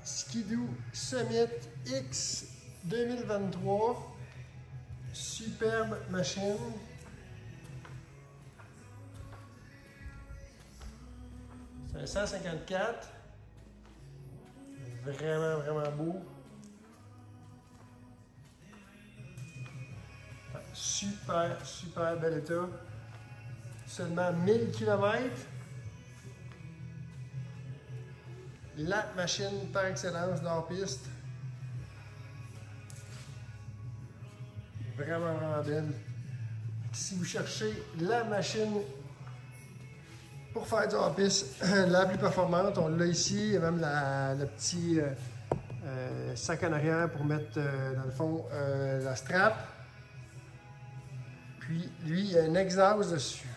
Ski-Doo Summit X 2023. Superbe machine. C'est un 154. Vraiment, vraiment beau. Super, super bel état. Seulement 1000 km. La machine par excellence d'hors-piste. Vraiment, vraiment belle. Si vous cherchez la machine pour faire du hors-piste la plus performante, on l'a ici. Il y a même le petit sac en arrière pour mettre, dans le fond, la strap. Puis, lui, il y a un exhaust dessus.